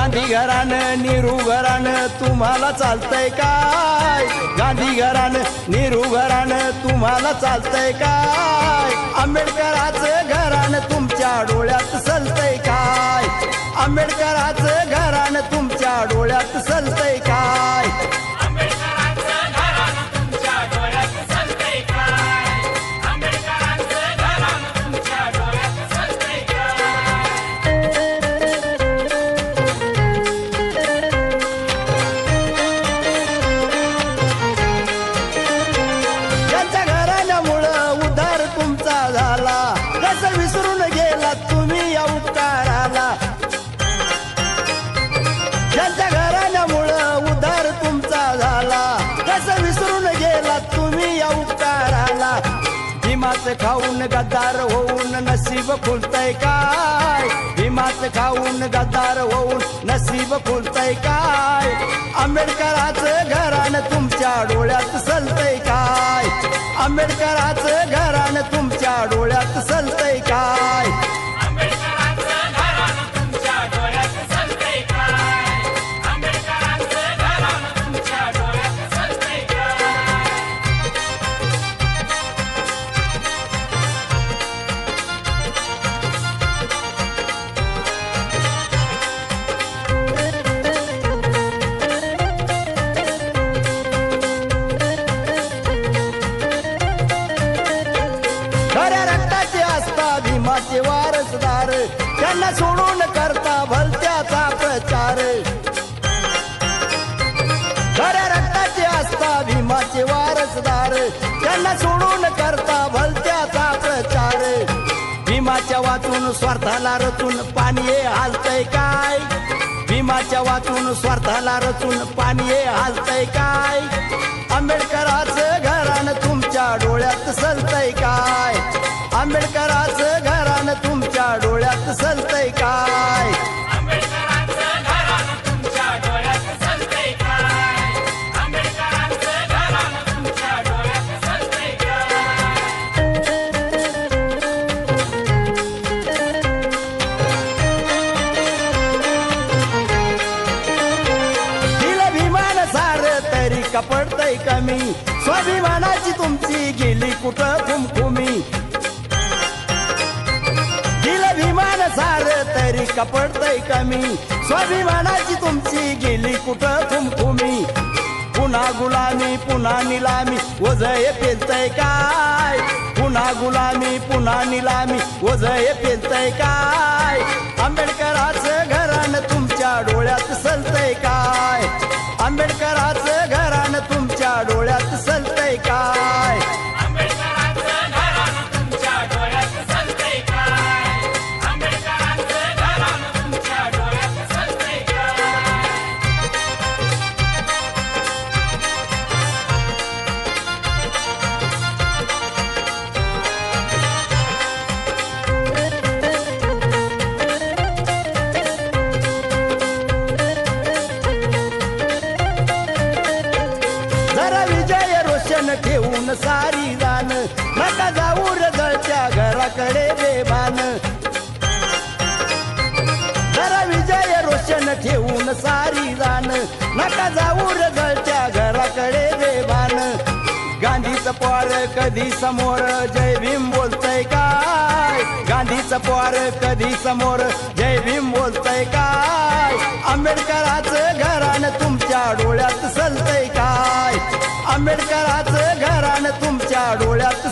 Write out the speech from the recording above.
गांधी घराणं नेहरू घराणं तुम्हाला चालतंय काय? गांधी घराणं नेहरू घराणं तुम्हाला चालतंय काय? आंबेडकराचं घराणं तुमच्या डोळ्यात सलतंय काय? आंबेडकराचं घराणं तुमच्या डोळ्यात सलतंय काय? विसरून गेला तुम्ही या उपकाराला, ज्यांच्या घराण्यामुळं उद्धार तुमचा झाला, कसं विसरून गेला तुम्ही या उपकाराला. भीमाचं खाऊन गद्दार होऊन नसीब खुलतंय काय? भीमाचं खाऊन गद्दार होऊन नसीब खुलतंय काय? आंबेडकराचं घराणं तुमच्या डोळ्यात सलतंय काय? आंबेडकराचं घराणं तुमच्या डोळ्यात सलतंय काय? भीमाचे वारसदार त्यांना सोडून करता भलत्याचा प्रचार. खऱ्या रक्ताचे असता भीमाचे वारसदार त्यांना सोडून करता भलत्याचा प्रचार. भीमाच्या वाचून स्वार्थाला रचून पाणी हालतंय काय? भीमाच्या वाचून स्वार्थाला रचून पाणी हालतंय काय? आंबेडकराचं घराणं तुमच्या डोळ्यात सलतंय काय? आंबेडकराचं घराणं तुमच्या डोळ्यात सलतंय काय? दिलं भीमान सारं तरी कपडतंय कमी, स्वाभिमानाची तुमची गेली कुठं खुमखुमी. भीमान सार तरी कपडतंय कमी, स्वाभिमानाची तुमची गेली कुठं खुमखुमी. पुन्हा गुलामी पुन्हा निलामी वजय पेलतंय काय? पुन्हा गुलामी पुन्हा निलामी वजय पेलतंय काय? आंबेडकराचं घराणं तुमच्या डोळ्यात सलतंय काय? आंबेडकराचं घराणं तुमच्या डोळ्यात सलतंय काय? ठेवून सारी जाण नका जाऊ रजळच्या घराकडे बेभान. जरा विजय रोशन ठेवून सारी जाण नका जाऊ रजळच्या घराकडे बेभान. गांधीचं पोर कधी समोर जय भीम बोलतंय काय? गांधीचं पोर कधी समोर जय भीम बोलतंय काय? आंबेडकराचं घराणं तुमच्या डोळ्यात सलतंय काय? आंबेडकराचं घराणं तुमच्या डोळ्यात